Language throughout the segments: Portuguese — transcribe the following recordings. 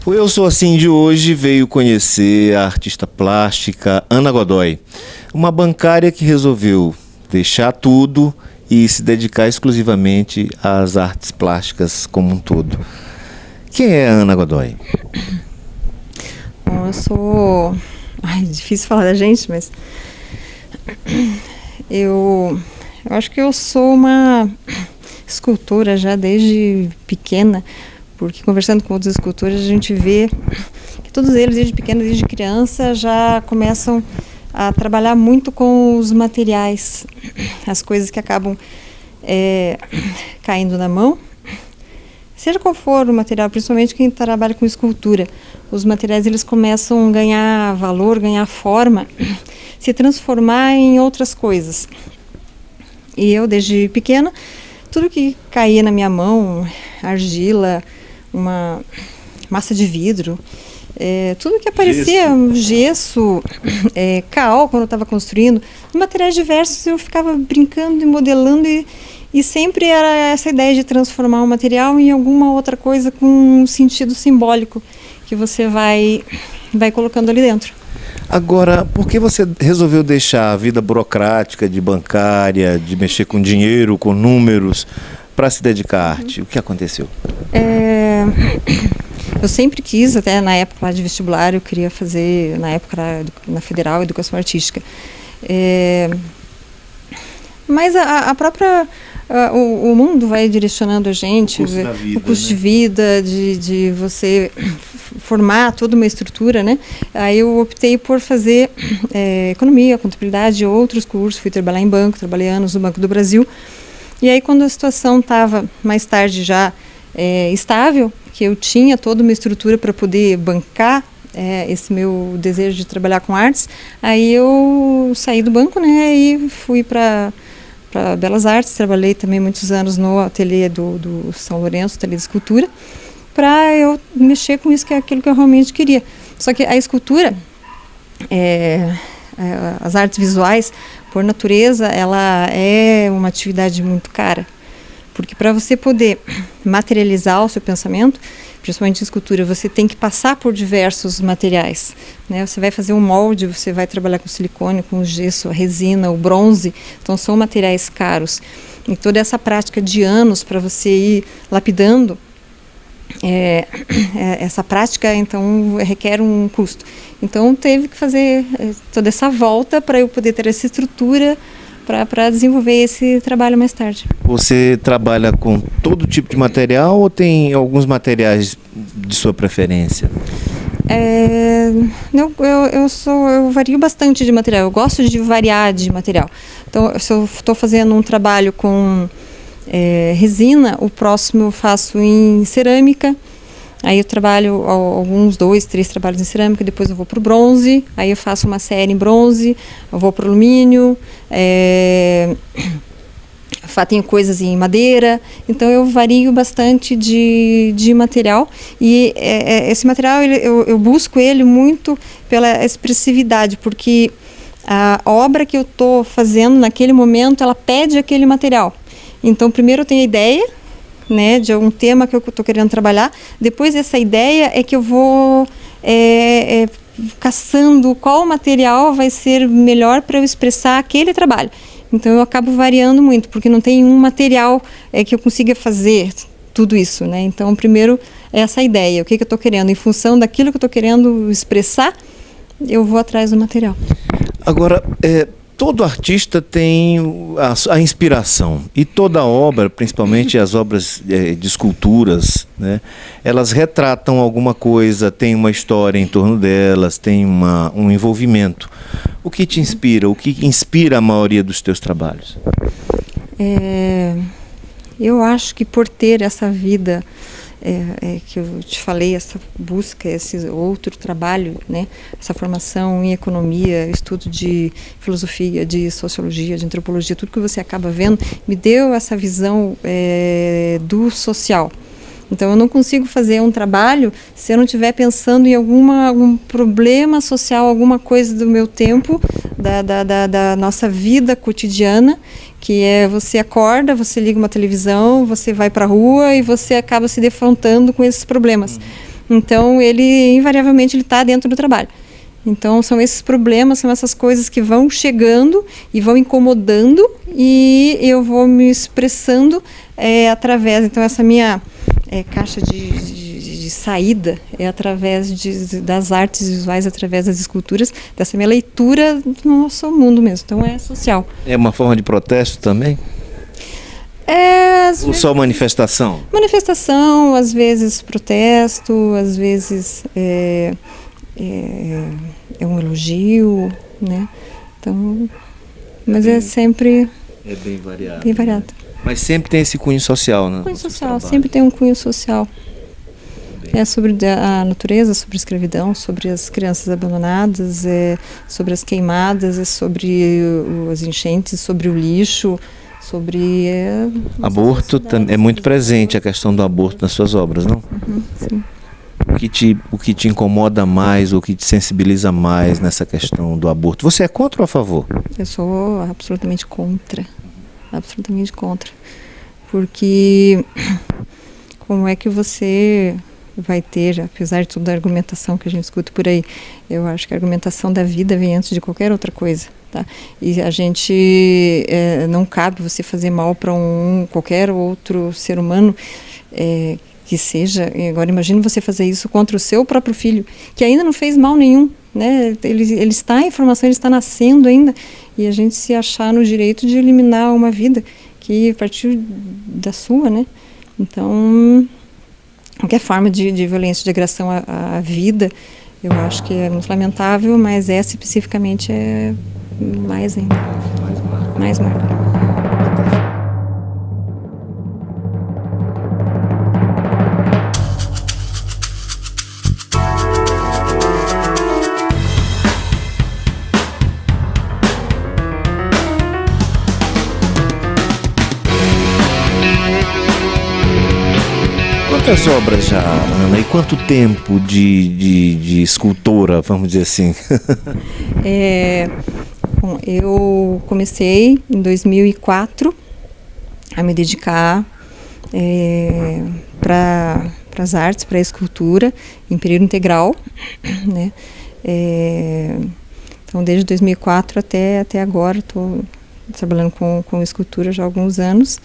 O Eu Sou Assim de hoje veio conhecer a artista plástica Ana Godoy, uma bancária que resolveu deixar tudo e se dedicar exclusivamente às artes plásticas como um todo. Quem é a Ana Godoy? Bom, eu sou... difícil falar da gente, mas... Eu acho que eu sou uma escultora já desde pequena, porque conversando com outros escultores a gente vê que todos eles desde pequena, desde criança, já começam a trabalhar muito com os materiais, as coisas que acabam caindo na mão, seja qual for o material, principalmente quem trabalha com escultura. Os materiais eles começam a ganhar valor, ganhar forma, se transformar em outras coisas. E eu, desde pequena, tudo que caía na minha mão, argila, uma massa de vidro, tudo que aparecia, gesso, cal, quando eu estava construindo, materiais diversos, eu ficava brincando e modelando e sempre era essa ideia de transformar o material em alguma outra coisa com um sentido simbólico que você vai colocando ali dentro. Agora, por que você resolveu deixar a vida burocrática de bancária, de mexer com dinheiro, com números, para se dedicar à arte? O que aconteceu? Eu sempre quis, até na época lá de vestibular, eu queria fazer, na época na Federal, Educação Artística. Mas a própria... O mundo vai direcionando a gente, o custo de vida, de você formar toda uma estrutura, né? Aí eu optei por fazer economia, contabilidade, outros cursos, fui trabalhar em banco, trabalhei anos no Banco do Brasil. E aí quando a situação estava mais tarde já estável, que eu tinha toda uma estrutura para poder bancar esse meu desejo de trabalhar com artes, aí eu saí do banco, né? E fui para Belas Artes, trabalhei também muitos anos no ateliê do São Lourenço, ateliê de escultura, para eu mexer com isso, que é aquilo que eu realmente queria. Só que a escultura, as artes visuais, por natureza, ela é uma atividade muito cara, porque para você poder materializar o seu pensamento, principalmente em escultura, você tem que passar por diversos materiais, né? Você vai fazer um molde, você vai trabalhar com silicone, com gesso, a resina, o bronze, então são materiais caros. E toda essa prática de anos para você ir lapidando, essa prática, então, requer um custo. Então, teve que fazer toda essa volta para eu poder ter essa estrutura para desenvolver esse trabalho mais tarde. Você trabalha com todo tipo de material ou tem alguns materiais de sua preferência? Eu vario bastante de material, eu gosto de variar de material. Então, se eu estou fazendo um trabalho com resina, o próximo eu faço em cerâmica. Aí eu trabalho alguns 2, 3 trabalhos em cerâmica, depois eu vou para o bronze, aí eu faço uma série em bronze, eu vou para o alumínio, tenho coisas em madeira, então eu vario bastante de material e esse material eu busco ele muito pela expressividade, porque a obra que eu estou fazendo naquele momento, ela pede aquele material. Então primeiro eu tenho a ideia, né, de algum tema que eu estou querendo trabalhar. Depois dessa ideia é que eu vou caçando qual material vai ser melhor para eu expressar aquele trabalho. Então eu acabo variando muito, porque não tem um material que eu consiga fazer tudo isso, né? Então primeiro é essa ideia, o que eu estou querendo. Em função daquilo que eu estou querendo expressar, eu vou atrás do material. Agora, todo artista tem a inspiração e toda obra, principalmente as obras de esculturas, né, elas retratam alguma coisa, tem uma história em torno delas, tem um envolvimento. O que te inspira? O que inspira a maioria dos teus trabalhos? Eu acho que por ter essa vida que eu te falei, essa busca, esse outro trabalho, né, essa formação em economia, estudo de filosofia, de sociologia, de antropologia, tudo que você acaba vendo, me deu essa visão do social. Então eu não consigo fazer um trabalho se eu não estiver pensando em algum problema social, alguma coisa do meu tempo, da nossa vida cotidiana, que você acorda, você liga uma televisão, você vai para a rua e você acaba se defrontando com esses problemas. Então, ele, invariavelmente, ele está dentro do trabalho. Então, são esses problemas, são essas coisas que vão chegando e vão incomodando e eu vou me expressando através... Então, essa minha caixa de saída é através das artes visuais, através das esculturas, dessa minha leitura do nosso mundo mesmo. Então, é social. É uma forma de protesto também? Ou só manifestação? Manifestação, às vezes protesto, às vezes... é um elogio, né? Então, mas é sempre... É bem variado. Bem variado. Né? Mas sempre tem esse cunho social, né? Cunho social, sempre tem um cunho social. É sobre a natureza, sobre a escravidão, sobre as crianças abandonadas, sobre as queimadas, sobre as enchentes, sobre o lixo, sobre... aborto é muito presente, a questão do aborto nas suas obras, não? Sim. O que te incomoda mais, o que te sensibiliza mais nessa questão do aborto? Você é contra ou a favor? Eu sou absolutamente contra. Absolutamente contra. Porque como é que você vai ter, apesar de toda a argumentação que a gente escuta por aí, eu acho que a argumentação da vida vem antes de qualquer outra coisa. Tá? E a gente, não cabe você fazer mal para qualquer outro ser humano, que seja. Agora imagine você fazer isso contra o seu próprio filho, que ainda não fez mal nenhum, né? Ele está em formação, ele está nascendo ainda, e a gente se achar no direito de eliminar uma vida que partiu da sua, né? Então, qualquer forma de violência, de agressão à vida, eu acho que é muito lamentável, mas essa especificamente é mais ainda. Mais marca. Quantas obras já, Ana? E quanto tempo de escultora, vamos dizer assim? Bom, eu comecei em 2004 a me dedicar para as artes, para a escultura, em período integral, né? Então, desde 2004 até agora, estou trabalhando com escultura já há alguns anos.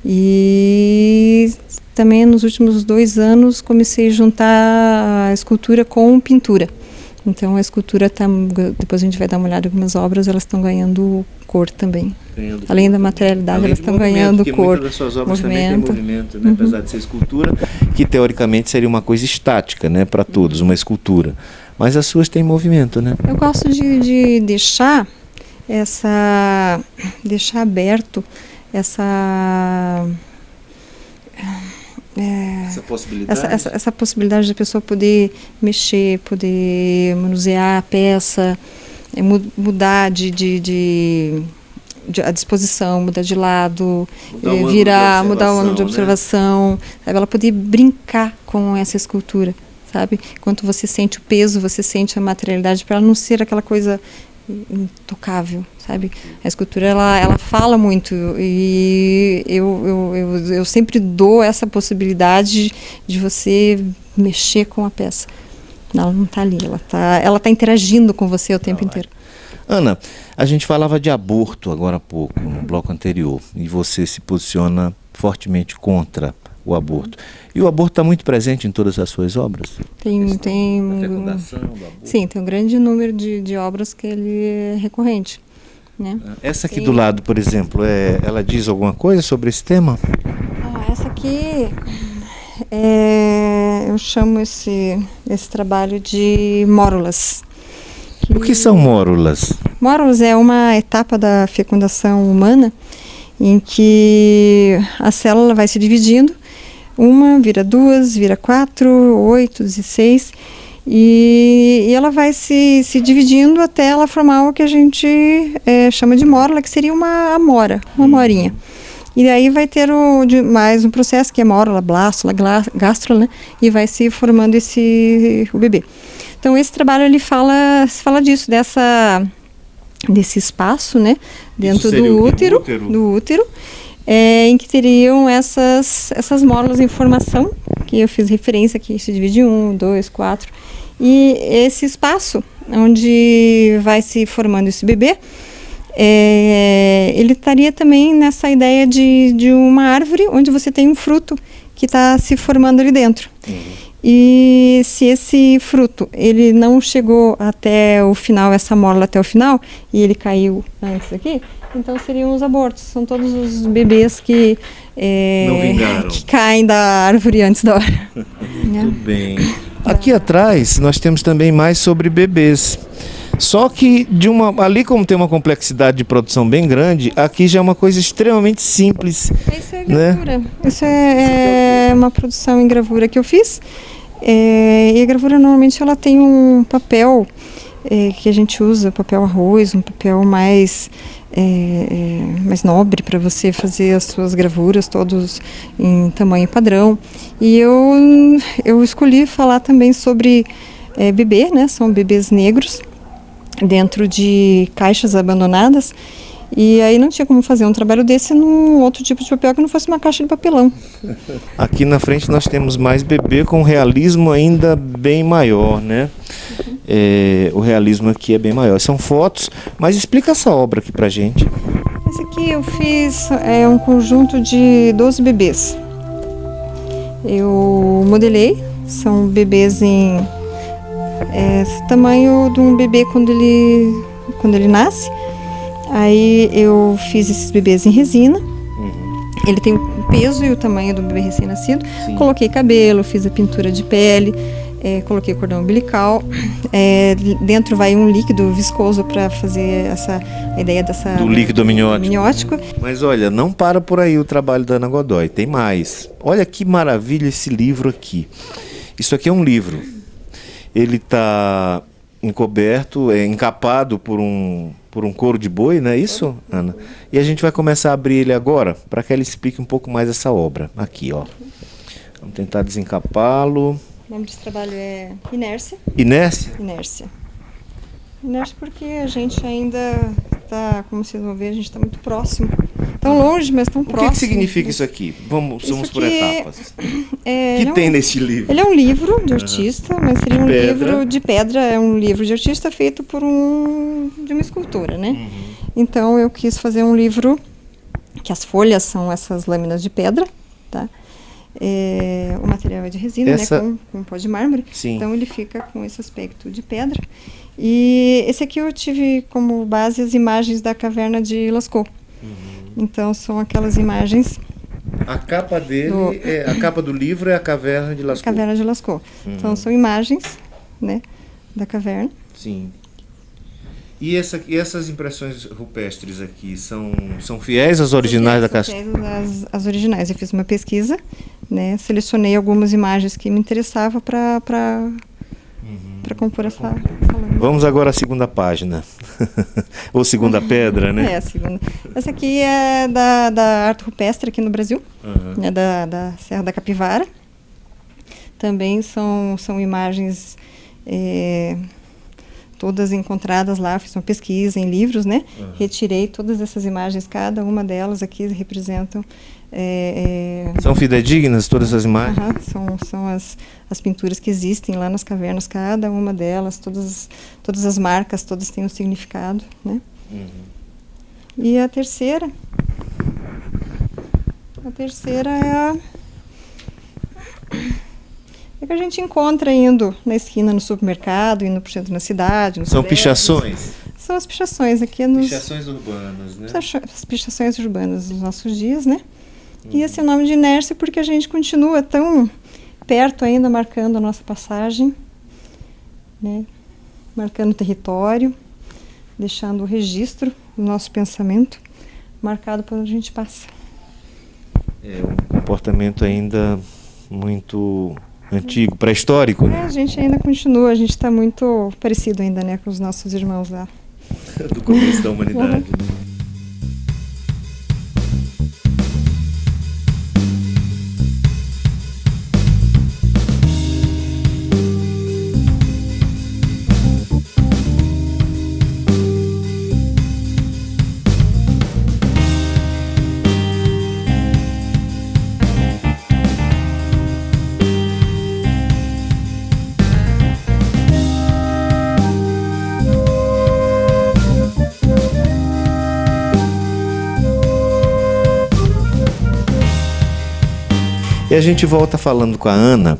E também nos últimos 2 anos comecei a juntar a escultura com pintura. Então a escultura depois a gente vai dar uma olhada em algumas obras, elas estão ganhando cor também. Além da materialidade, elas estão ganhando cor. Muitas das suas obras também têm movimento, né? Apesar de ser escultura, que teoricamente seria uma coisa estática, né, para todos, uma escultura. Mas as suas têm movimento, né? Eu gosto de deixar aberto essa possibilidade? Essa possibilidade da pessoa poder mexer, poder manusear a peça, mudar a disposição, mudar de lado, mudar o ângulo de observação, né? Sabe? Ela poder brincar com essa escultura, sabe? Enquanto você sente o peso, você sente a materialidade, para ela não ser aquela coisa intocável, sabe? A escultura, ela fala muito, e eu sempre dou essa possibilidade de você mexer com a peça. Ela não está ali, ela tá interagindo com você o tempo inteiro. Ana, a gente falava de aborto agora há pouco, no bloco anterior, e você se posiciona fortemente contra o aborto. E o aborto está muito presente em todas as suas obras? Tem a fecundação do aborto. Sim, tem um grande número de obras que ele é recorrente, né? Essa aqui do lado, por exemplo, ela diz alguma coisa sobre esse tema? Essa aqui, eu chamo esse trabalho de mórulas. O que são mórulas? Mórulas é uma etapa da fecundação humana em que a célula vai se dividindo. Uma vira 2, vira 4, 8, 16, e ela vai se dividindo até ela formar o que a gente chama de mórula, que seria uma amora, uma morinha. E daí vai ter mais um processo que é mórula, blástula, gástrula, né? E vai se formando o bebê. Então esse trabalho ele fala disso, desse espaço, né? Dentro do útero. em que teriam essas módulas em formação, que eu fiz referência aqui, se divide em 1, 2, 4, e esse espaço onde vai se formando esse bebê, ele estaria também nessa ideia de uma árvore onde você tem um fruto que está se formando ali dentro. E se esse fruto ele não chegou até o final, essa mola até o final, e ele caiu antes aqui, então seriam os abortos. São todos os bebês que caem da árvore antes da hora. Muito bem. Aqui atrás nós temos também mais sobre bebês. Só que ali, como tem uma complexidade de produção bem grande, aqui já é uma coisa extremamente simples. Isso é gravura. Né? Isso é uma produção em gravura que eu fiz. E a gravura normalmente ela tem um papel que a gente usa, papel arroz, um papel mais nobre para você fazer as suas gravuras, todos em tamanho padrão. E eu escolhi falar também sobre bebê, né? São bebês negros dentro de caixas abandonadas, e aí não tinha como fazer um trabalho desse num outro tipo de papel que não fosse uma caixa de papelão. Aqui na frente nós temos mais bebê com realismo ainda bem maior, né? O realismo aqui é bem maior. São fotos, mas explica essa obra aqui pra gente. Esse aqui eu fiz um conjunto de 12 bebês. Eu modelei, são bebês em tamanho de um bebê quando ele nasce. Aí eu fiz esses bebês em resina. Ele tem o peso e o tamanho do bebê recém-nascido. Coloquei cabelo, fiz a pintura de pele, coloquei cordão umbilical. Dentro vai um líquido viscoso para fazer a ideia do líquido amniótico. Mas olha, não para por aí o trabalho da Ana Godoy, tem mais. Olha que maravilha esse livro aqui. Isso aqui é um livro. Ele está encoberto, encapado por um couro de boi, não é isso, Ana? E a gente vai começar a abrir ele agora, para que ela explique um pouco mais essa obra. Aqui, ó. Vamos tentar desencapá-lo. O nome desse trabalho é Inércia. Inércia? Inércia. Inércia porque a gente ainda está, como vocês vão ver, a gente está muito próximo. Tão longe, mas tão próximo. O que significa isso aqui? Vamos por etapas. O que tem neste livro? Ele é um livro de artista, mas seria um livro de pedra. É um livro de artista feito de uma escultura, né? Então eu quis fazer um livro que as folhas são essas lâminas de pedra, tá? O material é de resina, né? Com pó de mármore. Sim. Então ele fica com esse aspecto de pedra. E esse aqui eu tive como base as imagens da caverna de Lascaux. Então são aquelas imagens. A capa dele, a capa do livro é a caverna de Lascaux. Caverna de Lascaux. Então são imagens, né, da caverna. Sim. E essas impressões rupestres aqui são fiéis às originais da caixa? São fiéis às originais. Eu fiz uma pesquisa, né, selecionei algumas imagens que me interessavam para compor essa lâmina. Vamos agora à segunda página. Ou segunda pedra, né? A segunda. Essa aqui é da arte rupestre aqui no Brasil, né, da Serra da Capivara. Também são imagens todas encontradas lá, fiz uma pesquisa em livros, né? Retirei todas essas imagens, cada uma delas aqui representam... São fidedignas todas essas imagens? São as pinturas que existem lá nas cavernas, cada uma delas, todas as marcas, todas têm um significado, né? E a terceira é que a gente encontra indo na esquina no supermercado, indo por centro na cidade. São pichações? São as pichações aqui. Pichações urbanas, né? As pichações urbanas dos nossos dias, né? E esse é o nome de inércia porque a gente continua tão perto ainda, marcando a nossa passagem, né? Marcando o território, deixando o registro do nosso pensamento, marcado por onde a gente passa. É um comportamento ainda muito antigo, pré-histórico, né? A gente ainda continua, a gente está muito parecido ainda, né, com os nossos irmãos lá. Do começo da humanidade. E a gente volta falando com a Ana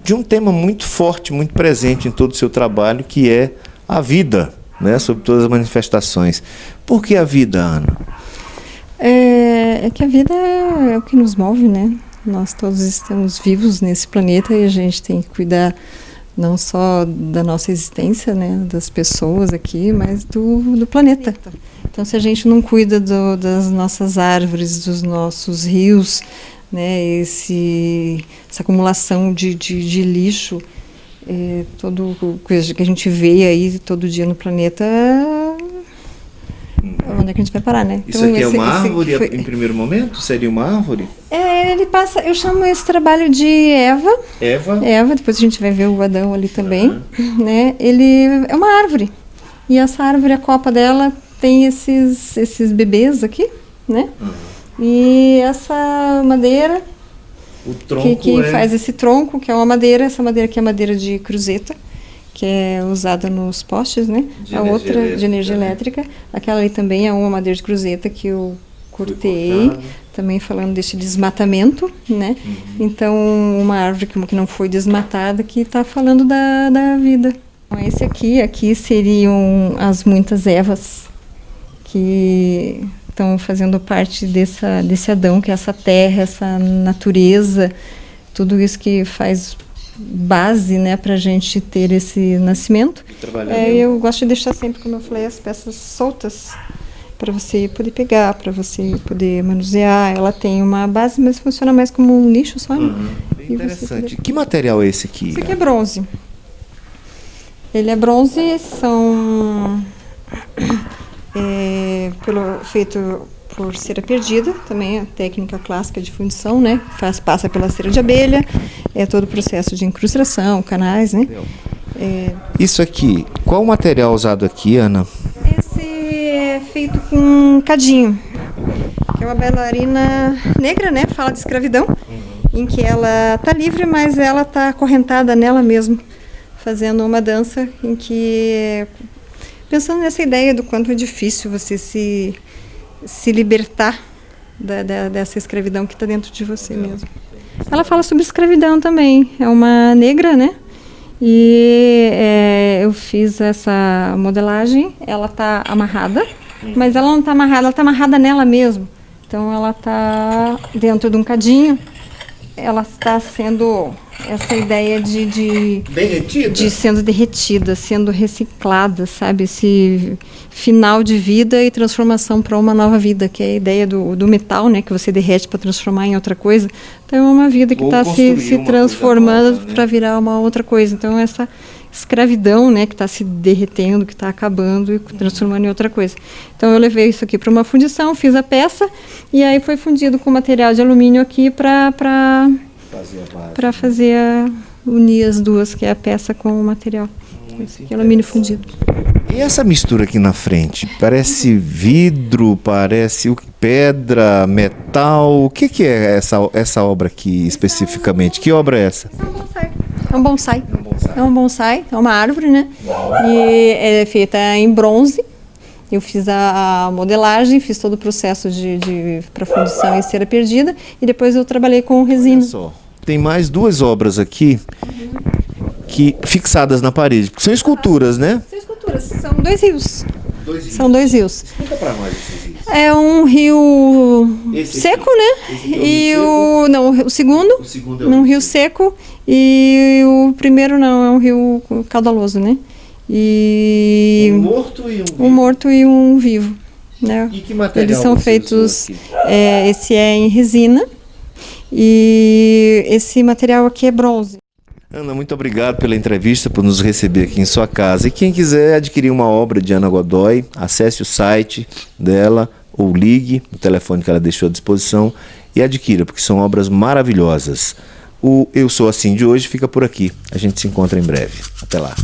de um tema muito forte, muito presente em todo o seu trabalho, que é a vida, né? Sobre todas as manifestações. Por que a vida, Ana? É que a vida é o que nos move, né? Nós todos estamos vivos nesse planeta e a gente tem que cuidar não só da nossa existência, né, das pessoas aqui, mas do planeta. Então, se a gente não cuida das nossas árvores, dos nossos rios, né, essa acumulação de lixo, todo coisa que a gente vê aí todo dia no planeta, onde é que a gente vai parar, né? Isso aqui é uma árvore, em primeiro momento? Seria uma árvore? Ele passa, eu chamo esse trabalho de Eva. Eva, depois a gente vai ver o Adão ali também, né? Ele é uma árvore. E essa árvore, a copa dela tem esses bebês aqui, né? E essa madeira, o tronco que faz esse tronco, que é uma madeira, essa madeira aqui é madeira de cruzeta, que é usada nos postes, né? A outra de energia elétrica. Aquela ali também é uma madeira de cruzeta que eu cortei, também falando desse desmatamento, né? Então, uma árvore que não foi desmatada, que está falando da vida. Então, esse aqui seriam as muitas Evas que estão fazendo parte desse Adão, que é essa terra, essa natureza, tudo isso que faz base, né, para a gente ter esse nascimento. Eu gosto de deixar sempre, como eu falei, as peças soltas para você poder pegar, para você poder manusear. Ela tem uma base, mas funciona mais como um lixo só. Bem interessante. Que material é esse aqui? Esse aqui é bronze. Ele é bronze, são feito por cera perdida, também a técnica clássica de fundição, né? Passa pela cera de abelha, todo o processo de incrustação, canais, né? Isso aqui, qual o material usado aqui, Ana? Esse é feito com cadinho, que é uma bailarina negra, né? Fala de escravidão, em que ela está livre, mas ela está acorrentada nela mesma, fazendo uma dança em que, pensando nessa ideia do quanto é difícil você se libertar dessa escravidão que está dentro de você mesmo. Ela fala sobre escravidão também. É uma negra, né? E eu fiz essa modelagem. Ela está amarrada, mas ela não está amarrada, ela está amarrada nela mesmo. Então ela está dentro de um cadinho. Ela está sendo essa ideia de sendo derretida, sendo reciclada, sabe? Esse final de vida e transformação para uma nova vida, que é a ideia do metal, né? Que você derrete para transformar em outra coisa. Então é uma vida que está se transformando para virar uma outra coisa. Então essa escravidão, né? Que está se derretendo, que está acabando e transformando em outra coisa. Então eu levei isso aqui para uma fundição, fiz a peça e aí foi fundido com material de alumínio aqui para unir as duas, que é a peça com o material. Esse aqui é alumínio fundido. E essa mistura aqui na frente? Parece vidro, parece pedra, metal. O que é essa obra aqui especificamente? Que obra é essa? É um bonsai. É um bonsai, é uma árvore, né? E é feita em bronze. Eu fiz a modelagem, fiz todo o processo para fundição e cera perdida. E depois eu trabalhei com resina. Olha só. Tem mais duas obras aqui fixadas na parede. São esculturas, né? São esculturas. São dois rios. São dois rios. Explica pra nós esses rios. É um rio seco, né? E o segundo é um rio seco. E o primeiro não, é um rio caudaloso, né? E um morto e um vivo, né? E que material eles são feitos, esse é em resina e esse material aqui é bronze. Ana, muito obrigado pela entrevista, por nos receber aqui em sua casa. E quem quiser adquirir uma obra de Ana Godoy, acesse o site dela ou ligue o telefone que ela deixou à disposição e adquira, porque são obras maravilhosas. O Eu Sou Assim de hoje fica por aqui. A gente se encontra em breve. Até lá.